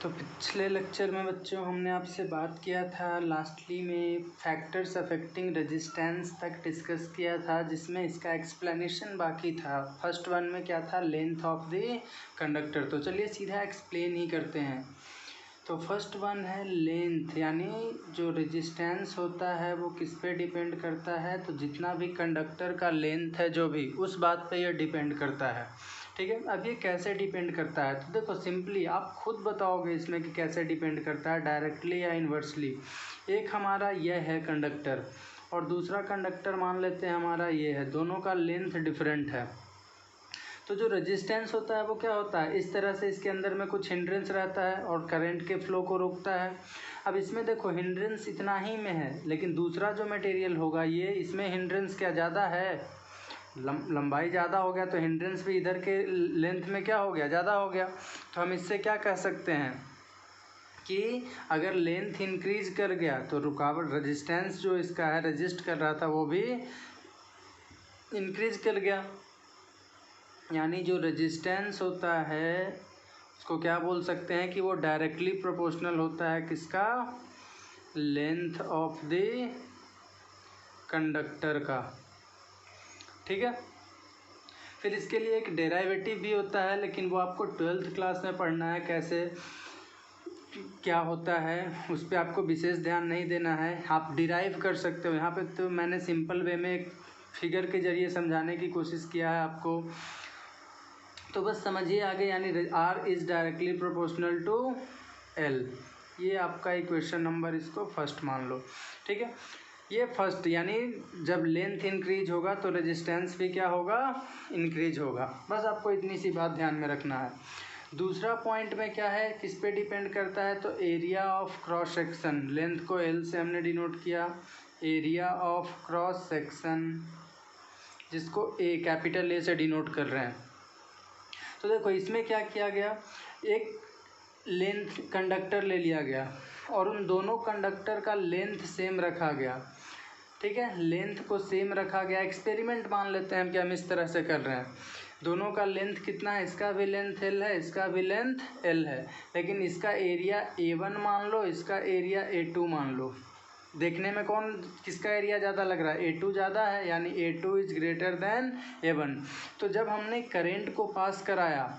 तो पिछले लेक्चर में बच्चों हमने आपसे बात किया था लास्टली में फैक्टर्स अफेक्टिंग रेजिस्टेंस तक डिस्कस किया था, जिसमें इसका एक्सप्लेनेशन बाकी था। फर्स्ट वन में क्या था, लेंथ ऑफ द कंडक्टर। तो चलिए सीधा एक्सप्लेन ही करते हैं। तो फर्स्ट वन है लेंथ, यानी जो रेजिस्टेंस होता है वो किस पे डिपेंड करता है। तो जितना भी कंडक्टर का लेंथ है जो भी, उस बात पे ये डिपेंड करता है। ठीक है, अब ये कैसे डिपेंड करता है, तो देखो सिंपली आप खुद बताओगे इसमें कि कैसे डिपेंड करता है, डायरेक्टली या इन्वर्सली। एक हमारा यह है कंडक्टर और दूसरा कंडक्टर मान लेते हैं हमारा ये है, दोनों का लेंथ डिफरेंट है। तो जो रेजिस्टेंस होता है वो क्या होता है, इस तरह से इसके अंदर में कुछ हिंड्रेंस रहता है और करंट के फ्लो को रोकता है। अब इसमें देखो हिंड्रेंस इतना ही में है, लेकिन दूसरा जो मटेरियल होगा ये, इसमें हिंड्रेंस क्या ज़्यादा है, लंबाई ज़्यादा हो गया, तो हिंड्रेंस भी इधर के लेंथ में क्या हो गया, ज़्यादा हो गया। तो हम इससे क्या कह सकते हैं कि अगर लेंथ इंक्रीज कर गया तो रुकावट, रेजिस्टेंस जो इसका है रेजिस्ट कर रहा था वो भी इंक्रीज कर गया। यानी जो रेजिस्टेंस होता है उसको क्या बोल सकते हैं कि वो डायरेक्टली प्रोपोर्शनल होता है किसका, लेंथ ऑफ द कंडक्टर का। ठीक है, फिर इसके लिए एक डेरिवेटिव भी होता है, लेकिन वो आपको 12th क्लास में पढ़ना है, कैसे क्या होता है उस पर आपको विशेष ध्यान नहीं देना है, आप डिराइव कर सकते हो। यहाँ पे तो मैंने सिंपल वे में एक फिगर के जरिए समझाने की कोशिश किया है आपको, तो बस समझिए आगे। यानी R is directly proportional to L, ये आपका इक्वेशन नंबर इसको फर्स्ट मान लो। ठीक है, ये फर्स्ट, यानी जब लेंथ इंक्रीज होगा तो रेजिस्टेंस भी क्या होगा, इंक्रीज होगा। बस आपको इतनी सी बात ध्यान में रखना है। दूसरा पॉइंट में क्या है, किस पे डिपेंड करता है, तो area of cross section, length को L से हमने डिनोट किया, एरिया ऑफ क्रॉस सेक्शन जिसको A, कैपिटल A से डिनोट कर रहे हैं। तो देखो इसमें क्या किया गया, एक लेंथ कंडक्टर ले लिया गया और उन दोनों कंडक्टर का लेंथ सेम रखा गया। ठीक है, लेंथ को सेम रखा गया। एक्सपेरिमेंट मान लेते हैं कि हम इस तरह से कर रहे हैं, दोनों का लेंथ कितना है, इसका भी लेंथ L है, इसका भी लेंथ L है, लेकिन इसका एरिया A1 मान लो, इसका एरिया A2 मान लो। देखने में कौन, किसका एरिया ज़्यादा लग रहा है, A2 ज़्यादा है, यानी A2 is greater than A1। तो जब हमने करंट को पास कराया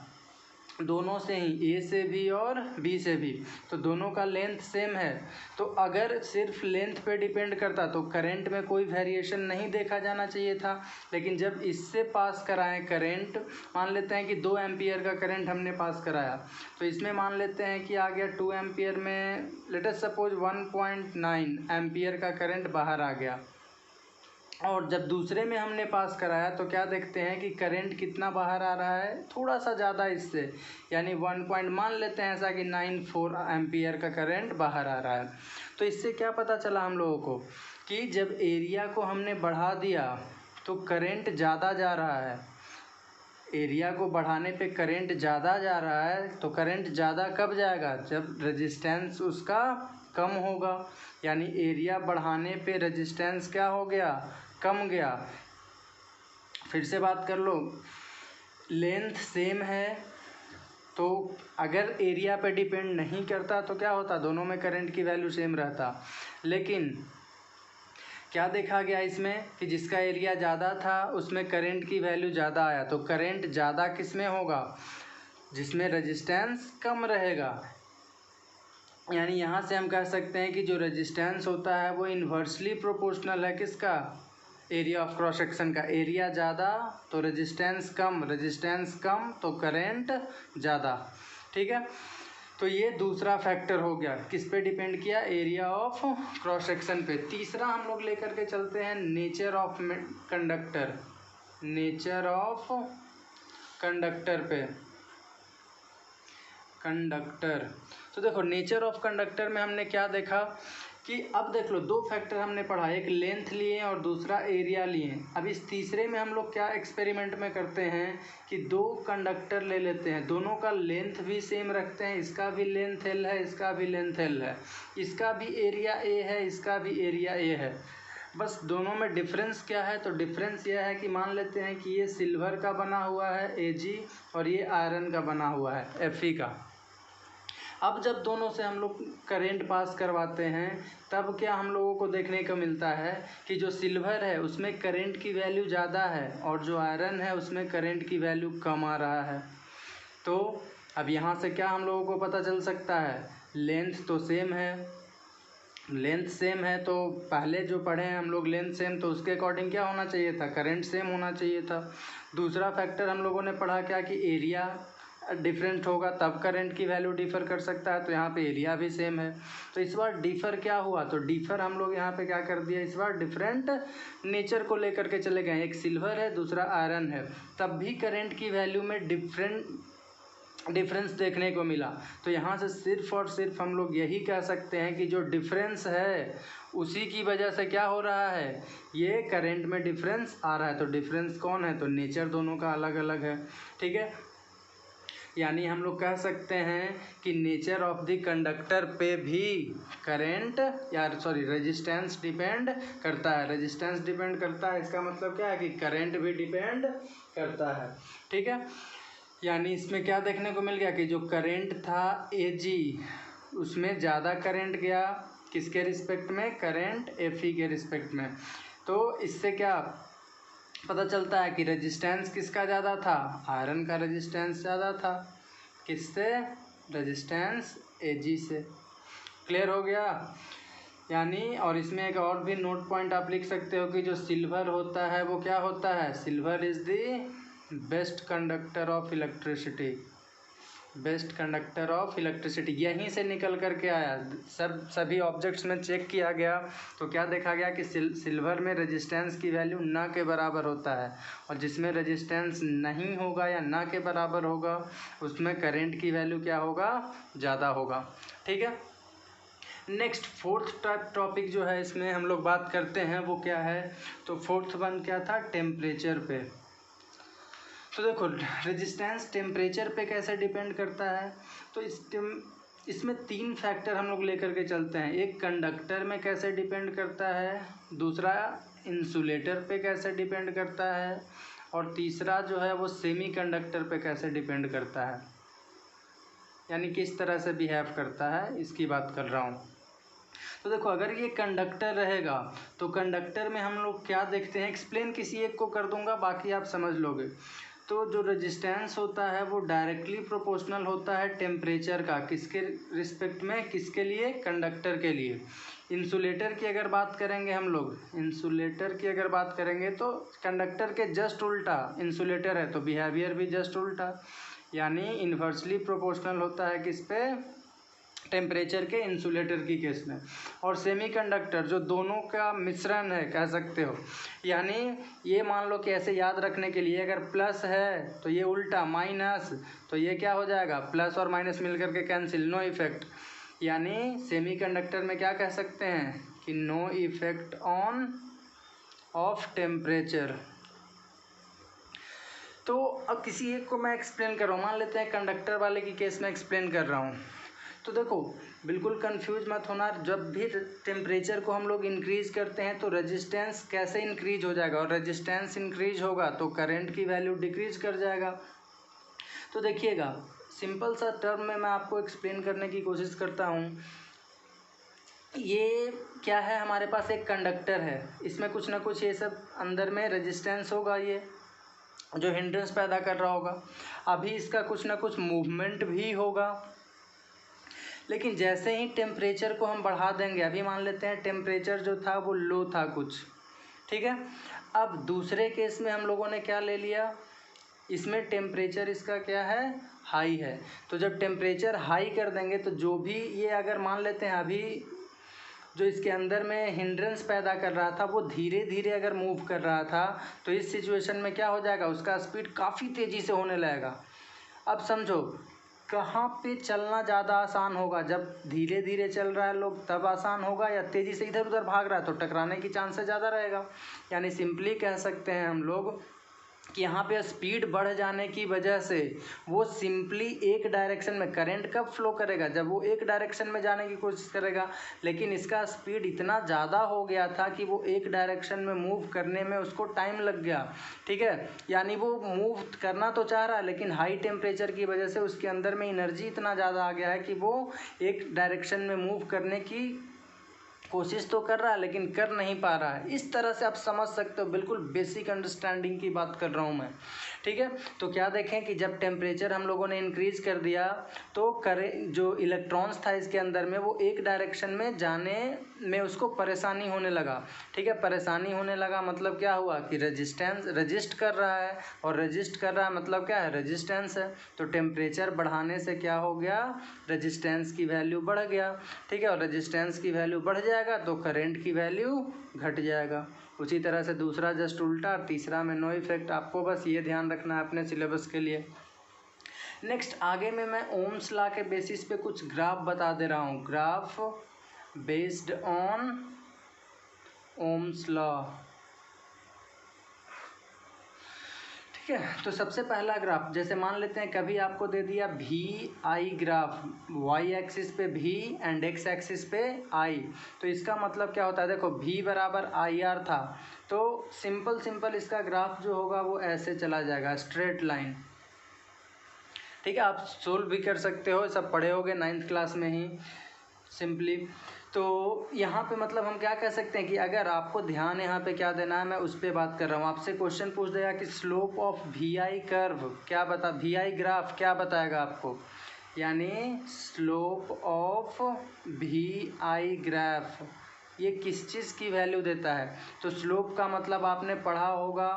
दोनों से ही, A से भी और B से भी, तो दोनों का लेंथ सेम है। तो अगर सिर्फ लेंथ पे डिपेंड करता तो करंट में कोई वेरिएशन नहीं देखा जाना चाहिए था, लेकिन जब इससे पास कराएं करंट, मान लेते हैं कि 2 एम्पियर का करंट हमने पास कराया, तो इसमें मान लेते हैं कि आ गया 2 एम्पियर में, लेट अस सपोज 1.9 एम्पियर का करंट बाहर आ गया। और जब दूसरे में हमने पास कराया तो क्या देखते हैं कि करंट कितना बाहर आ रहा है, थोड़ा सा ज़्यादा इससे, यानी 1 पॉइंट मान लेते हैं ऐसा कि 94 एम्पियर का करंट बाहर आ रहा है। तो इससे क्या पता चला हम लोगों को कि जब एरिया को हमने बढ़ा दिया तो करंट ज़्यादा जा रहा है। एरिया को बढ़ाने पे करंट ज़्यादा जा रहा है, तो करंट ज़्यादा कब जाएगा, जब रेजिस्टेंस उसका कम होगा। यानी एरिया बढ़ाने पे रेजिस्टेंस क्या हो गया, कम गया। फिर से बात कर लो, लेंथ सेम है तो अगर एरिया पे डिपेंड नहीं करता तो क्या होता, दोनों में करंट की वैल्यू सेम रहता। लेकिन क्या देखा गया इसमें कि जिसका एरिया ज़्यादा था उसमें करंट की वैल्यू ज़्यादा आया, तो करंट ज़्यादा किस में होगा, जिसमें रेजिस्टेंस कम रहेगा। यानी यहाँ से हम कह सकते हैं कि जो रेजिस्टेंस होता है वो इन्वर्सली प्रोपोर्शनल है किसका, एरिया ऑफ क्रॉस सेक्शन का। एरिया ज़्यादा तो रेजिस्टेंस कम, रेजिस्टेंस कम तो करंट ज़्यादा। ठीक है, तो ये दूसरा फैक्टर हो गया, किस पे डिपेंड किया, एरिया ऑफ क्रॉस सेक्शन पे। तीसरा हम लोग लेकर के चलते हैं nature of conductor, nature of conductor पे, कंडक्टर। तो देखो नेचर ऑफ कंडक्टर में हमने क्या देखा कि अब देख लो, 2 फैक्टर हमने पढ़ा, एक लेंथ लिए और दूसरा एरिया लिए। अब इस तीसरे में हम लोग क्या एक्सपेरिमेंट में करते हैं कि 2 कंडक्टर ले लेते हैं, दोनों का लेंथ भी सेम रखते हैं, इसका भी लेंथ L है, इसका भी लेंथ L है, इसका भी एरिया A है, इसका भी एरिया A है। बस दोनों में डिफरेंस क्या है, तो डिफरेंस यह है कि मान लेते हैं कि ये सिल्वर का बना हुआ है Ag और ये आयरन का बना हुआ है Fe का। अब जब दोनों से हम लोग करंट पास करवाते हैं तब क्या हम लोगों को देखने को मिलता है कि जो सिल्वर है उसमें करंट की वैल्यू ज़्यादा है और जो आयरन है उसमें करंट की वैल्यू कम आ रहा है। तो अब यहाँ से क्या हम लोगों को पता चल सकता है, लेंथ तो सेम है, लेंथ सेम है तो पहले जो पढ़े हैं हम लोग लेंथ सेम, तो उसके अकॉर्डिंग क्या होना चाहिए था, करंट सेम होना चाहिए था। दूसरा फैक्टर हम लोगों ने पढ़ा क्या कि एरिया डिफरेंट होगा तब करंट की वैल्यू डिफ़र कर सकता है, तो यहाँ पे एरिया भी सेम है। तो इस बार डिफ़र क्या हुआ, तो डिफ़र हम लोग यहाँ पे क्या कर दिया, इस बार डिफरेंट नेचर को लेकर के चले गए, एक सिल्वर है दूसरा आयरन है, तब भी करंट की वैल्यू में डिफरेंस देखने को मिला। तो यहाँ से सिर्फ और सिर्फ हम लोग यही कह सकते हैं कि जो डिफरेंस है उसी की वजह से क्या हो रहा है, ये करंट में डिफरेंस आ रहा है। तो डिफरेंस कौन है, तो नेचर दोनों का अलग अलग है। ठीक है, यानी हम लोग कह सकते हैं कि नेचर ऑफ द कंडक्टर पे भी करंट रेजिस्टेंस डिपेंड करता है, रेजिस्टेंस डिपेंड करता है। इसका मतलब क्या है कि करंट भी डिपेंड करता है। ठीक है, यानी इसमें क्या देखने को मिल गया कि जो करंट था AG उसमें ज़्यादा करंट गया किसके रिस्पेक्ट में, करंट FE के रिस्पेक्ट में। तो इससे क्या पता चलता है कि रेजिस्टेंस किसका ज़्यादा था, आयरन का रेजिस्टेंस ज़्यादा था, किससे, रेजिस्टेंस AG से। क्लियर हो गया। यानी और इसमें एक और भी नोट पॉइंट आप लिख सकते हो कि जो सिल्वर होता है वो क्या होता है, silver is the best conductor of electricity, best conductor of electricity. यहीं से निकल कर के आया, सभी ऑब्जेक्ट्स में चेक किया गया तो क्या देखा गया कि सिल्वर में रेजिस्टेंस की वैल्यू ना के बराबर होता है, और जिसमें रेजिस्टेंस नहीं होगा या ना के बराबर होगा उसमें करंट की वैल्यू क्या होगा, ज़्यादा होगा। ठीक है, नेक्स्ट फोर्थ टॉपिक जो है इसमें हम लोग बात करते हैं वो क्या है, तो फोर्थ वन क्या था, टेम्परेचर पे। तो देखो रेजिस्टेंस टेम्परेचर पे कैसे डिपेंड करता है, तो इसमें 3 फैक्टर हम लोग लेकर के चलते हैं। एक कंडक्टर में कैसे डिपेंड करता है, दूसरा इंसुलेटर पे कैसे डिपेंड करता है, और तीसरा जो है वो सेमी कंडक्टर पे कैसे डिपेंड करता है, यानी किस तरह से बिहेव करता है इसकी बात कर रहा हूँ। तो देखो अगर ये कंडक्टर रहेगा तो कंडक्टर में हम लोग क्या देखते हैं, एक्सप्लेन किसी एक को कर दूंगा बाकी आप समझ लोगे। तो जो रेजिस्टेंस होता है वो डायरेक्टली प्रोपोर्शनल होता है टेम्परेचर का, किसके रिस्पेक्ट में, किसके लिए, कंडक्टर के लिए। इंसुलेटर की अगर बात करेंगे हम लोग, इंसुलेटर की अगर बात करेंगे तो कंडक्टर के जस्ट उल्टा इंसुलेटर है, तो बिहेवियर भी जस्ट उल्टा, यानी इन्वर्सली प्रोपोर्शनल होता है किस पे, टेम्परेचर के, इंसुलेटर की केस में। और सेमीकंडक्टर जो दोनों का मिश्रण है कह सकते हो, यानी ये मान लो कि ऐसे याद रखने के लिए अगर प्लस है तो ये उल्टा माइनस, तो ये क्या हो जाएगा, प्लस और माइनस मिलकर के कैंसिल, नो इफेक्ट। यानी सेमीकंडक्टर में क्या कह सकते हैं कि no effect on of temperature. तो अब किसी एक को मैं एक्सप्लेन कर रहा हूँ, मान लेते हैं कंडक्टर वाले की केस में एक्सप्लेन कर रहा हूँ। तो देखो बिल्कुल कंफ्यूज मत होना, जब भी टेम्परेचर को हम लोग इंक्रीज़ करते हैं तो रेजिस्टेंस कैसे इंक्रीज हो जाएगा, और रेजिस्टेंस इंक्रीज होगा तो करंट की वैल्यू डिक्रीज कर जाएगा। तो देखिएगा सिंपल सा टर्म में मैं आपको एक्सप्लेन करने की कोशिश करता हूँ। ये क्या है, हमारे पास एक कंडक्टर है, इसमें कुछ ना कुछ ये सब अंदर में रेजिस्टेंस होगा, ये जो हिंड्रेंस पैदा कर रहा होगा। अभी इसका कुछ ना कुछ मूवमेंट भी होगा, लेकिन जैसे ही टेम्परेचर को हम बढ़ा देंगे, अभी मान लेते हैं टेम्परेचर जो था वो लो था कुछ, ठीक है। अब दूसरे केस में हम लोगों ने क्या ले लिया, इसमें टेम्परेचर इसका क्या है, हाई है। तो जब टेम्परेचर हाई कर देंगे तो जो भी ये अगर मान लेते हैं अभी जो इसके अंदर में हिंड्रेंस पैदा कर रहा था वो धीरे धीरे अगर मूव कर रहा था, तो इस सिचुएशन में क्या हो जाएगा, उसका स्पीड काफ़ी तेज़ी से होने लगेगा। अब समझो कहाँ पे चलना ज़्यादा आसान होगा, जब धीरे धीरे चल रहा है लोग तब आसान होगा, या तेज़ी से इधर उधर भाग रहा है तो टकराने की चांसेस ज़्यादा रहेगा। यानी सिंपली कह सकते हैं हम लोग कि यहाँ पे स्पीड बढ़ जाने की वजह से वो सिंपली एक डायरेक्शन में करंट कब फ्लो करेगा, जब वो एक डायरेक्शन में जाने की कोशिश करेगा, लेकिन इसका स्पीड इतना ज़्यादा हो गया था कि वो एक डायरेक्शन में मूव करने में उसको टाइम लग गया। ठीक है, यानी वो मूव करना तो चाह रहा है लेकिन हाई टेम्परेचर की वजह से उसके अंदर में एनर्जी इतना ज़्यादा आ गया है कि वो एक डायरेक्शन में मूव करने की कोशिश तो कर रहा है लेकिन कर नहीं पा रहा है। इस तरह से आप समझ सकते हो, बिल्कुल बेसिक अंडरस्टैंडिंग की बात कर रहा हूँ मैं। ठीक है, तो क्या देखें कि जब टेम्परेचर हम लोगों ने इंक्रीज कर दिया तो जो इलेक्ट्रॉन्स था इसके अंदर में वो एक डायरेक्शन में जाने में उसको परेशानी होने लगा। ठीक है, परेशानी होने लगा मतलब क्या हुआ कि रजिस्ट कर रहा है, और रजिस्ट कर रहा है मतलब क्या है, रेजिस्टेंस है। तो टेम्परेचर बढ़ाने से क्या हो गया, रेजिस्टेंस की वैल्यू बढ़ गया। ठीक है, और रेजिस्टेंस की वैल्यू बढ़ जाएगा तो करंट की वैल्यू घट जाएगा। उसी तरह से दूसरा जस्ट उल्टा, तीसरा में नो इफेक्ट। आपको बस ये ध्यान रखना है अपने सिलेबस के लिए। नेक्स्ट आगे में मैं ओम्स लॉ के बेसिस पे कुछ ग्राफ बता दे रहा हूँ, graph based on Ohm's law. ठीक है, तो सबसे पहला ग्राफ, जैसे मान लेते हैं कभी आपको दे दिया भी आई ग्राफ, वाई एक्सिस पे भी एंड एक्स एक्सिस पे आई, तो इसका मतलब क्या होता है, देखो भी बराबर आई आर था, तो सिंपल इसका ग्राफ जो होगा वो ऐसे चला जाएगा, स्ट्रेट लाइन। ठीक है, आप सोल्व भी कर सकते हो, सब पढ़े होगे 9th क्लास में ही सिंपली। तो यहाँ पे मतलब हम क्या कह सकते हैं कि अगर आपको ध्यान यहाँ पे क्या देना है, मैं उस पर बात कर रहा हूँ। आपसे क्वेश्चन पूछ देगा कि slope of V I curve क्या बता, वी आई ग्राफ क्या बताएगा आपको, यानी slope of V I graph ये किस चीज़ की वैल्यू देता है। तो स्लोप का मतलब आपने पढ़ा होगा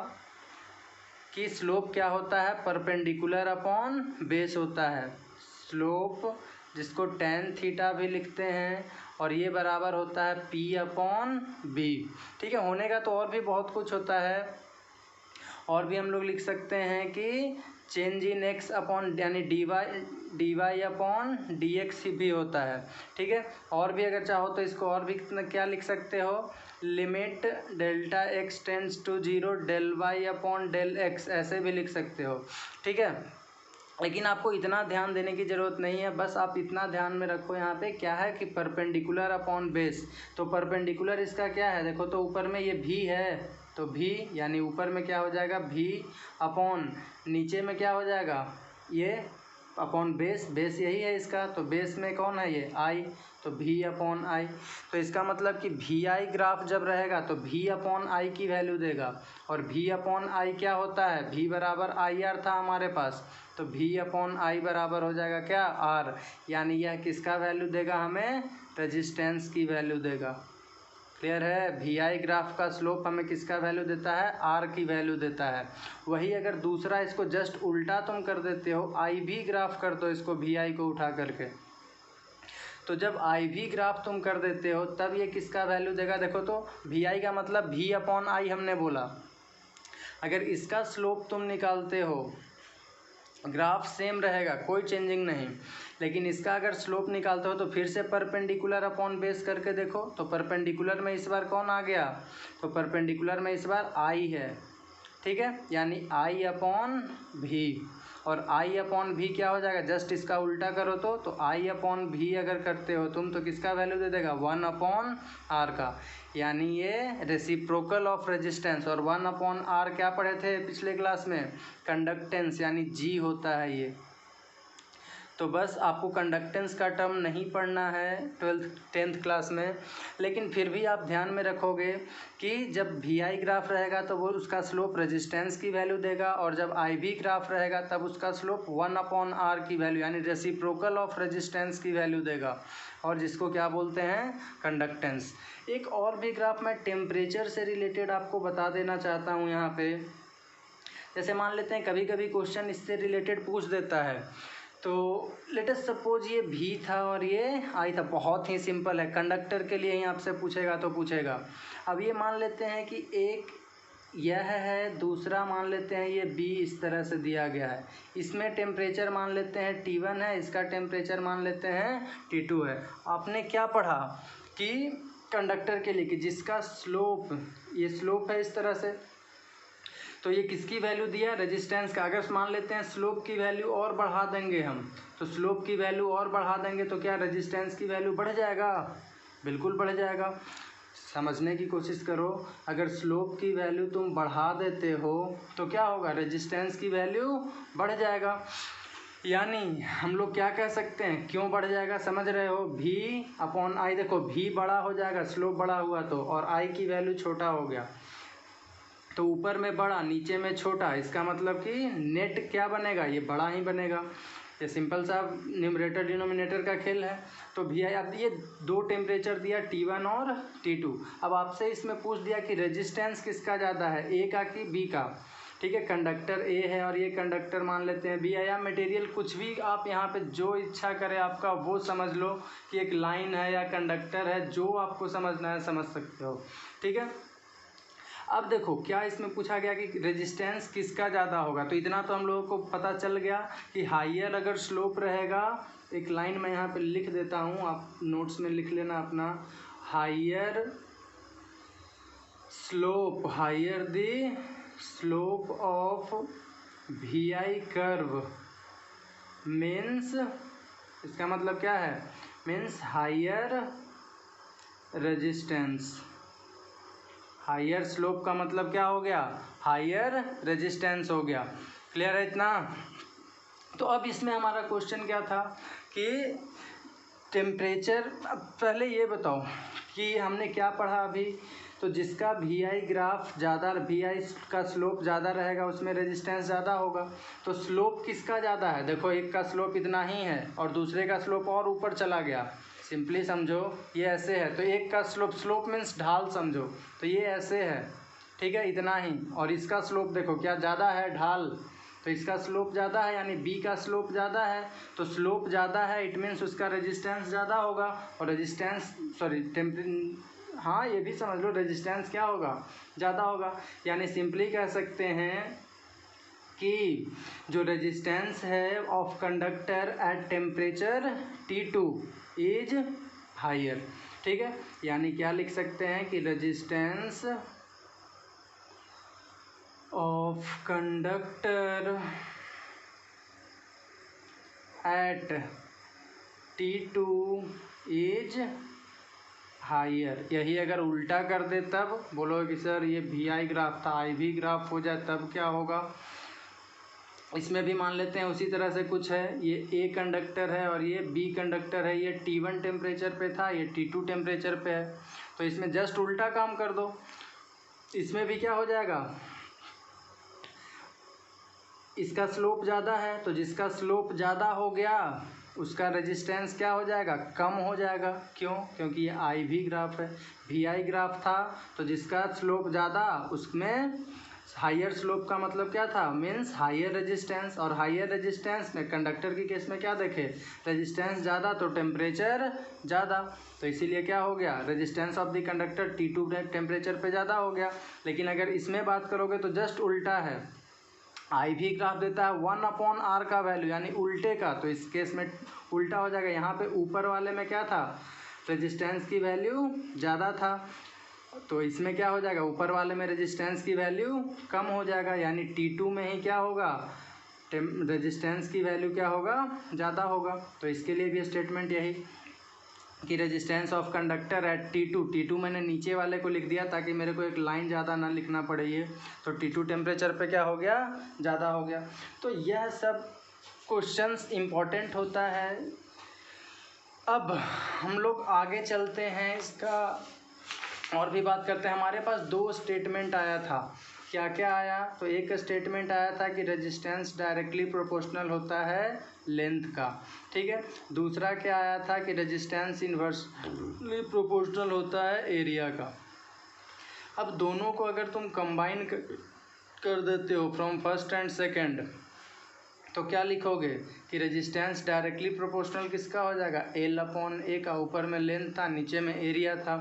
कि स्लोप क्या होता है, परपेंडिकुलर अपॉन बेस होता है। स्लोप जिसको tan थीटा भी लिखते हैं, और ये बराबर होता है p अपॉन बी। ठीक है, होने का तो और भी बहुत कुछ होता है, और भी हम लोग लिख सकते हैं कि चेंज इन एक्स अपॉन यानी d y upon d x भी होता है। ठीक है, और भी अगर चाहो तो इसको और भी क्या लिख सकते हो, limit delta x tends to 0 del y upon del x, ऐसे भी लिख सकते हो। ठीक है, लेकिन आपको इतना ध्यान देने की ज़रूरत नहीं है, बस आप इतना ध्यान में रखो यहाँ पे क्या है कि परपेंडिकुलर अपॉन बेस। तो परपेंडिकुलर इसका क्या है, देखो तो ऊपर में ये भी है, तो भी यानी ऊपर में क्या हो जाएगा भी अपॉन, नीचे में क्या हो जाएगा ये अपॉन बेस, बेस यही है इसका, तो बेस में कौन है ये आई, तो भी अपॉन आई। तो इसका मतलब कि भी आई ग्राफ जब रहेगा तो भी अपॉन आई की वैल्यू देगा, और भी अपॉन आई क्या होता है, भी बराबर आई आर था हमारे पास, तो भी अपॉन आई बराबर हो जाएगा क्या, आर, यानी यह किसका वैल्यू देगा हमें, रेजिस्टेंस की वैल्यू देगा। क्लियर है, भी आई ग्राफ का स्लोप हमें किसका वैल्यू देता है, आर की वैल्यू देता है। वही अगर दूसरा इसको जस्ट उल्टा तुम कर देते हो, आई भी ग्राफ कर दो इसको भी आई को उठा करके, तो जब आई भी ग्राफ तुम कर देते हो तब ये किसका वैल्यू देगा, देखो तो भी आई का मतलब भी अपॉन आई हमने बोला। अगर इसका स्लोप तुम निकालते हो, ग्राफ सेम रहेगा, कोई चेंजिंग नहीं, लेकिन इसका अगर स्लोप निकालते हो तो फिर से परपेंडिकुलर अपॉन बेस करके देखो, तो परपेंडिकुलर में इस बार कौन आ गया, तो परपेंडिकुलर में इस बार आई है। ठीक है, यानी आई अपॉन भी, और आई अपॉन भी क्या हो जाएगा, जस्ट इसका उल्टा करो तो आई अपॉन भी अगर करते हो तुम तो किसका वैल्यू दे देगा, 1 अपॉन आर का, यानी ये रेसिप्रोकल ऑफ रेजिस्टेंस। और 1 अपॉन आर क्या पढ़े थे पिछले क्लास में, कंडक्टेंस, यानी जी होता है ये। तो बस आपको कंडक्टेंस का टर्म नहीं पढ़ना है 10th क्लास में, लेकिन फिर भी आप ध्यान में रखोगे कि जब भी आई ग्राफ रहेगा तो वो उसका स्लोप रेजिस्टेंस की वैल्यू देगा, और जब आई भी ग्राफ रहेगा तब उसका स्लोप 1 अपॉन आर की वैल्यू यानी रेसिप्रोकल ऑफ रेजिस्टेंस की वैल्यू देगा, और जिसको क्या बोलते हैं, कंडक्टेंस। एक और भी ग्राफ मैं टेम्परेचर से रिलेटेड आपको बता देना चाहता हूँ यहाँ पे। जैसे मान लेते हैं कभी कभी क्वेश्चन इससे रिलेटेड पूछ देता है, तो लेट अस सपोज ये भी था और ये आई था, बहुत ही सिंपल है, कंडक्टर के लिए ही आपसे पूछेगा तो पूछेगा। अब ये मान लेते हैं कि एक यह है, दूसरा मान लेते हैं ये बी, इस तरह से दिया गया है, इसमें टेम्परेचर मान लेते हैं T1 है, इसका टेम्परेचर मान लेते हैं T2 है। आपने क्या पढ़ा कि कंडक्टर के लिए कि जिसका स्लोप, ये स्लोप है इस तरह से, तो ये किसकी वैल्यू दिया, रेजिस्टेंस का। अगर मान लेते हैं स्लोप की वैल्यू और बढ़ा देंगे हम, तो स्लोप की वैल्यू और बढ़ा देंगे तो क्या रेजिस्टेंस की वैल्यू बढ़ जाएगा, बिल्कुल बढ़ जाएगा। समझने की कोशिश करो, अगर स्लोप की वैल्यू तुम बढ़ा देते हो तो क्या होगा, रेजिस्टेंस की वैल्यू बढ़ जाएगा। यानी हम लोग क्या कह सकते हैं, क्यों बढ़ जाएगा समझ रहे हो, V अपॉन आई। देखो V बड़ा हो जाएगा स्लोप बड़ा हुआ तो, और I की वैल्यू छोटा हो गया तो ऊपर में बड़ा नीचे में छोटा, इसका मतलब कि नेट क्या बनेगा, ये बड़ा ही बनेगा। ये सिंपल सा न्यूमरेटर डिनोमिनेटर का खेल है। तो भैया अब ये दो टेम्परेचर दिया T1 और T2। अब आपसे इसमें पूछ दिया कि रेजिस्टेंस किसका ज़्यादा है, A का कि B का। ठीक है, कंडक्टर A है और ये कंडक्टर मान लेते हैं B है, या मटेरियल कुछ भी आप यहाँ पे जो इच्छा करे आपका वो समझ लो कि एक लाइन है या कंडक्टर है, जो आपको समझना है समझ सकते हो। ठीक है, अब देखो क्या इसमें पूछा गया कि रेजिस्टेंस किसका ज़्यादा होगा। तो इतना तो हम लोगों को पता चल गया कि हाइयर अगर स्लोप रहेगा, एक लाइन मैं यहाँ पे लिख देता हूँ, आप नोट्स में लिख लेना अपना, higher slope, higher the slope of VI curve means, इसका मतलब क्या है, means higher resistance. Higher slope का मतलब क्या हो गया, हाइयर रेजिस्टेंस हो गया। क्लियर है इतना। तो अब इसमें हमारा क्वेश्चन क्या था कि टेम्परेचर, पहले ये बताओ कि हमने क्या पढ़ा अभी, तो जिसका VI ग्राफ ज़्यादा, VI का स्लोप ज़्यादा रहेगा उसमें रेजिस्टेंस ज़्यादा होगा। तो स्लोप किसका ज़्यादा है, देखो एक का स्लोप इतना ही है और दूसरे का स्लोप और ऊपर चला गया। सिंपली समझो, ये ऐसे है तो एक का स्लोप मीन्स ढाल समझो, तो ये ऐसे है, ठीक है, इतना ही। और इसका स्लोप देखो क्या ज़्यादा है, ढाल, तो इसका स्लोप ज़्यादा है यानी B का स्लोप ज़्यादा है। तो स्लोप ज़्यादा है इट मीन्स उसका रेजिस्टेंस ज़्यादा होगा, और रेजिस्टेंस हाँ ये भी समझ लो रेजिस्टेंस क्या होगा, ज़्यादा होगा। यानी सिंपली कह सकते हैं कि जो रेजिस्टेंस है of conductor at temperature T2 is higher. ठीक है, यानी क्या लिख सकते हैं कि resistance of conductor at T2 is higher. यही अगर उल्टा कर दे तब बोलोगे कि सर ये VI ग्राफ था IV ग्राफ हो जाए तब क्या होगा। इसमें भी मान लेते हैं उसी तरह से कुछ है, ये A कंडक्टर है और ये B कंडक्टर है, ये T1 टेम्परेचर पे था, ये T2 टेम्परेचर पे है। तो इसमें जस्ट उल्टा काम कर दो, इसमें भी क्या हो जाएगा, इसका स्लोप ज़्यादा है तो जिसका स्लोप ज़्यादा हो गया उसका रेजिस्टेंस क्या हो जाएगा, कम हो जाएगा। क्यों, क्योंकि ये IV ग्राफ है, VI ग्राफ था तो जिसका स्लोप ज़्यादा उसमें हाइयर स्लोप का मतलब क्या था, मीन्स हाइयर रेजिस्टेंस। और हाइयर रेजिस्टेंस में कंडक्टर की केस में क्या देखे, रेजिस्टेंस ज़्यादा तो टेम्परेचर ज़्यादा, तो इसीलिए क्या हो गया, resistance of the conductor T2 temperature पे ज़्यादा हो गया। लेकिन अगर इसमें बात करोगे तो जस्ट उल्टा है, IV ग्राफ देता है 1/R का वैल्यू यानी उल्टे का, तो इस केस में उल्टा हो जाएगा। यहाँ पे ऊपर वाले में क्या था, रेजिस्टेंस की वैल्यू ज़्यादा था, तो इसमें क्या हो जाएगा, ऊपर वाले में रेजिस्टेंस की वैल्यू कम हो जाएगा, यानी T2 में ही क्या होगा, रेजिस्टेंस की वैल्यू क्या होगा, ज़्यादा होगा। तो इसके लिए भी स्टेटमेंट यही कि resistance of conductor at T2 मैंने नीचे वाले को लिख दिया ताकि मेरे को एक लाइन ज़्यादा ना लिखना पड़े ये, तो T2 टेम्परेचर पे क्या हो गया, ज़्यादा हो गया। तो यह सब क्वेश्चंस इम्पॉर्टेंट होता है। अब हम लोग आगे चलते हैं, इसका और भी बात करते हैं। हमारे पास दो स्टेटमेंट आया था, क्या क्या आया, तो एक स्टेटमेंट आया था कि रेजिस्टेंस डायरेक्टली प्रोपोर्शनल होता है लेंथ का, ठीक है। दूसरा क्या आया था कि रेजिस्टेंस इन्वर्सली प्रोपोर्शनल होता है एरिया का। अब दोनों को अगर तुम कंबाइन कर देते हो फ्रॉम फर्स्ट एंड सेकेंड, तो क्या लिखोगे कि रेजिस्टेंस डायरेक्टली प्रोपोर्शनल किसका हो जाएगा, L/A का, ऊपर में लेंथ था नीचे में एरिया था।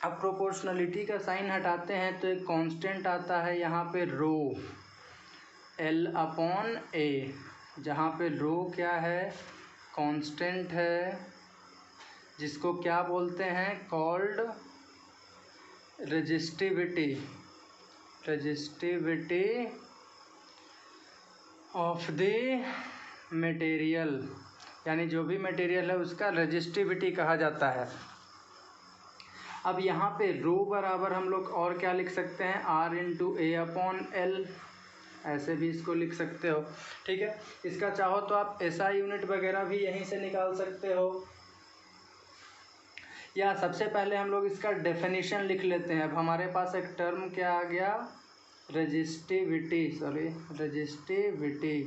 अब प्रोपोर्शनलिटी का साइन हटाते हैं तो एक कांस्टेंट आता है यहाँ पे रो, L/A, जहाँ पे रो क्या है, कांस्टेंट है, जिसको क्या बोलते हैं, called resistivity. Resistivity of the material, यानी जो भी मटेरियल है उसका रजिस्टिविटी कहा जाता है। अब यहाँ पे रो बराबर हम लोग और क्या लिख सकते हैं, R इंटू ए अपॉन एल, ऐसे भी इसको लिख सकते हो। ठीक है, इसका चाहो तो आप SI यूनिट वगैरह भी यहीं से निकाल सकते हो, या सबसे पहले हम लोग इसका डेफिनेशन लिख लेते हैं। अब हमारे पास एक टर्म क्या आ गया, रजिस्टिविटी, रजिस्टिविटी।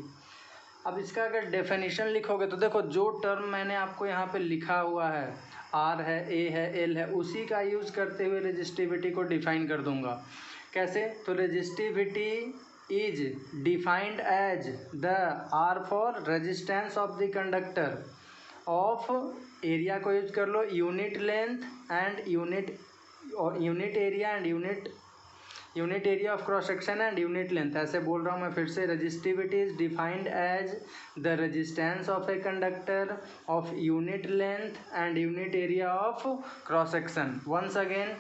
अब इसका अगर डेफिनेशन लिखोगे तो देखो जो टर्म मैंने आपको यहाँ पे लिखा हुआ है, R है, A है, L है, उसी का यूज़ करते हुए रजिस्टिविटी को डिफाइन कर दूंगा। कैसे, तो resistivity is defined as the R for resistance of the conductor of, area को यूज कर लो, unit length and unit area and unit area of cross section and unit length. ऐसे बोल रहा हूँ मैं फिर से, resistivity is defined as the resistance of a conductor of unit length and unit area of cross section. Once again,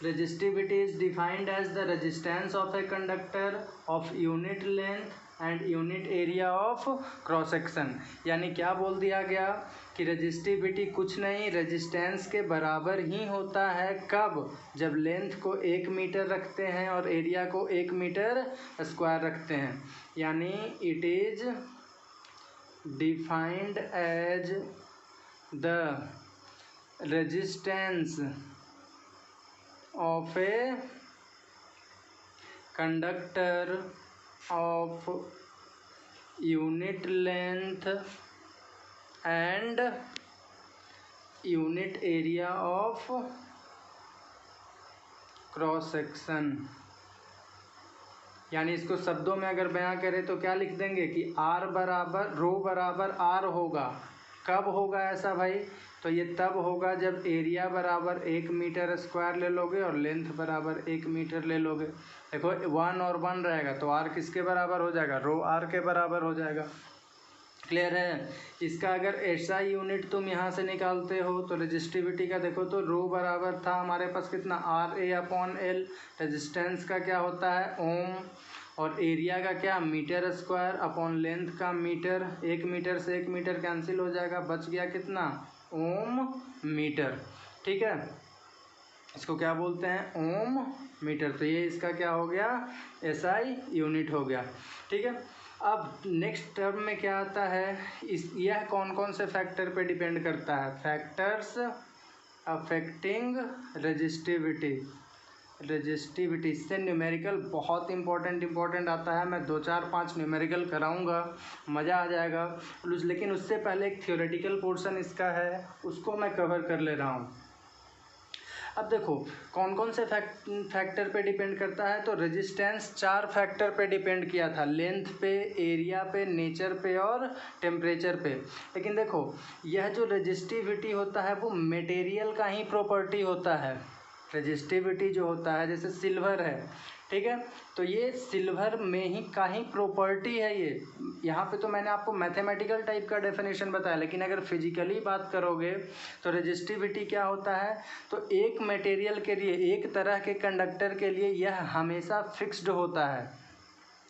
resistivity is defined as the resistance of a conductor of unit length and unit area of cross section। यानी क्या बोल दिया गया कि resistivity कुछ नहीं, resistance के बराबर ही होता है। कब, जब लेंथ को 1 मीटर रखते हैं और एरिया को 1 मीटर स्क्वायर रखते हैं। यानी it is defined as the resistance of a conductor of unit length and unit area of cross section. यानी इसको शब्दों में अगर बयां करें तो क्या लिख देंगे कि R बराबर, रो बराबर R होगा। कब होगा ऐसा भाई, तो ये तब होगा जब एरिया बराबर 1 मीटर स्क्वायर ले लोगे और लेंथ बराबर 1 मीटर ले लोगे। देखो 1 और 1 रहेगा तो R किसके बराबर हो जाएगा, रो R के बराबर हो जाएगा। क्लियर है। इसका अगर SI यूनिट तुम यहाँ से निकालते हो तो रजिस्टिविटी का देखो तो रो बराबर था हमारे पास कितना, RA अपॉन L। रेजिस्टेंस का क्या होता है, ओम, और एरिया का क्या, मीटर स्क्वायर अपॉन लेंथ का मीटर। 1 मीटर से 1 मीटर कैंसिल हो जाएगा, बच गया कितना, ओम मीटर। ठीक है, इसको क्या बोलते हैं, ओम मीटर। तो ये इसका क्या हो गया, SI यूनिट हो गया। ठीक है, अब नेक्स्ट टर्म में क्या आता है, यह कौन कौन से फैक्टर पे डिपेंड करता है, फैक्टर्स अफेक्टिंग रजिस्टिविटी। इससे न्यूमेरिकल बहुत इंपॉर्टेंट आता है। मैं 2-4-5 न्यूमेरिकल कराऊंगा, मज़ा आ जाएगा। लेकिन उससे पहले एक थ्योरेटिकल पोर्शन इसका है, उसको मैं कवर कर ले रहा हूँ। अब देखो कौन कौन से फैक्टर पे डिपेंड करता है, तो रेजिस्टेंस 4 फैक्टर पे डिपेंड किया था, लेंथ पे, एरिया पे, नेचर पे और टेम्परेचर पे। लेकिन देखो यह जो रेजिस्टिविटी होता है वो मटेरियल का ही प्रॉपर्टी होता है। रेजिस्टिविटी जो होता है, जैसे सिल्वर है, ठीक है, तो ये सिल्वर में ही का ही प्रॉपर्टी है ये। यहाँ पे तो मैंने आपको मैथमेटिकल टाइप का डेफिनेशन बताया, लेकिन अगर फिजिकली बात करोगे तो रेजिस्टिविटी क्या होता है, तो एक मटेरियल के लिए, एक तरह के कंडक्टर के लिए यह हमेशा फिक्स्ड होता है।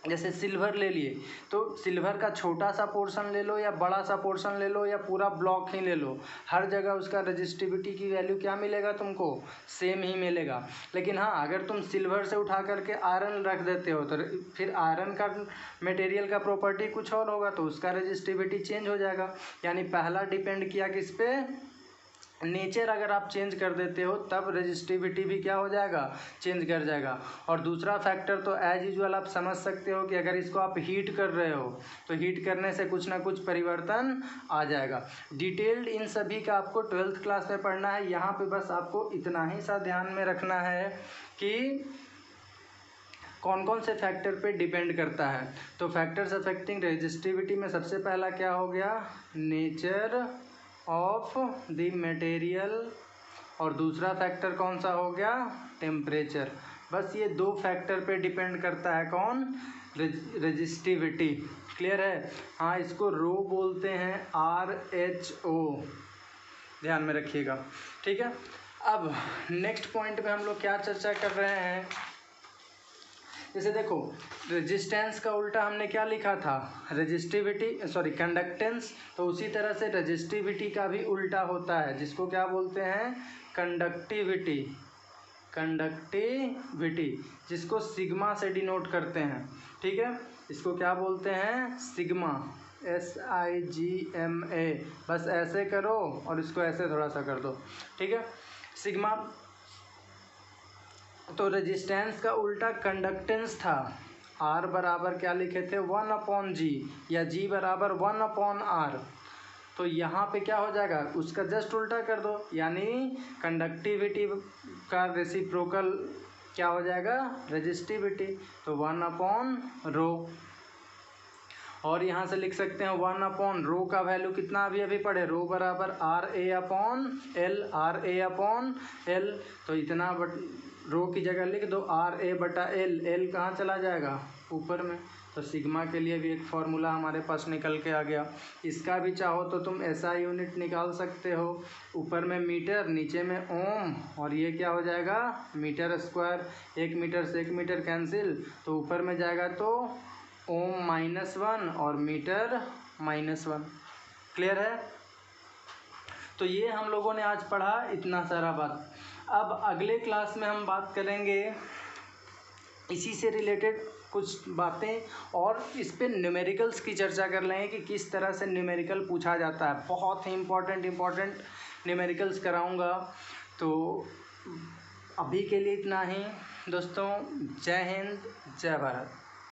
जैसे सिल्वर ले लिए तो सिल्वर का छोटा सा पोर्शन ले लो या बड़ा सा पोर्शन ले लो या पूरा ब्लॉक ही ले लो, हर जगह उसका रेजिस्टिविटी की वैल्यू क्या मिलेगा तुमको, सेम ही मिलेगा। लेकिन हाँ, अगर तुम सिल्वर से उठा करके आयरन रख देते हो तो फिर आयरन का मटेरियल का प्रॉपर्टी कुछ और होगा, तो उसका रेजिस्टिविटी चेंज हो जाएगा। यानी पहला डिपेंड किया किस पे, नेचर अगर आप चेंज कर देते हो तब रेजिस्टिविटी भी क्या हो जाएगा, चेंज कर जाएगा। और दूसरा फैक्टर तो एज यूजुअल आप समझ सकते हो कि अगर इसको आप हीट कर रहे हो तो हीट करने से कुछ ना कुछ परिवर्तन आ जाएगा। डिटेल्ड इन सभी का आपको 12th क्लास में पढ़ना है। यहाँ पे बस आपको इतना ही सा ध्यान में रखना है कि कौन कौन से फैक्टर पे डिपेंड करता है। तो फैक्टर्स अफेक्टिंग रेजिस्टिविटी में सबसे पहला क्या हो गया, नेचर ऑफ द मटेरियल, और दूसरा फैक्टर कौन सा हो गया, टेम्परेचर। बस ये 2 फैक्टर पे डिपेंड करता है कौन, रेजिस्टिविटी। क्लियर है। हाँ, इसको रो बोलते हैं, RHO, ध्यान में रखिएगा। ठीक है, अब नेक्स्ट पॉइंट पे हम लोग क्या चर्चा कर रहे हैं, जैसे देखो रेजिस्टेंस का उल्टा हमने क्या लिखा था, कंडक्टेंस। तो उसी तरह से रेजिस्टिविटी का भी उल्टा होता है, जिसको क्या बोलते हैं, कंडक्टिविटी, जिसको सिग्मा से डिनोट करते हैं। ठीक है, इसको क्या बोलते हैं, सिग्मा, SIGMA। बस ऐसे करो और इसको ऐसे थोड़ा सा कर दो। ठीक है, सिग्मा। तो रेजिस्टेंस का उल्टा कंडक्टेंस था। R बराबर क्या लिखे थे, 1/G, या G बराबर 1/R। तो यहाँ पे क्या हो जाएगा, उसका जस्ट उल्टा कर दो, यानी कंडक्टिविटी का रेसिप्रोकल क्या हो जाएगा, रेजिस्टिविटी। तो 1/ρ। और यहाँ से लिख सकते हैं 1/ρ का वैल्यू कितना अभी पढ़े, ρ बराबर RA/L। तो इतना ρ की जगह लिख दो RA/L। L कहाँ चला जाएगा, ऊपर में। तो सिग्मा के लिए भी एक फॉर्मूला हमारे पास निकल के आ गया। इसका भी चाहो तो तुम SI यूनिट निकाल सकते हो, ऊपर में मीटर, नीचे में ओम, और ये क्या हो जाएगा, मीटर स्क्वायर। 1 मीटर से 1 मीटर कैंसिल, तो ऊपर में जाएगा तो ओम -1 और मीटर -1। क्लियर है। तो ये हम लोगों ने आज पढ़ा इतना सारा बात। अब अगले क्लास में हम बात करेंगे इसी से रिलेटेड कुछ बातें, और इस पे न्यूमेरिकल्स की चर्चा कर लेंगे कि किस तरह से न्यूमेरिकल पूछा जाता है। बहुत ही इम्पोर्टेंट न्यूमेरिकल्स कराऊंगा। तो अभी के लिए इतना ही दोस्तों। जय हिंद, जय भारत।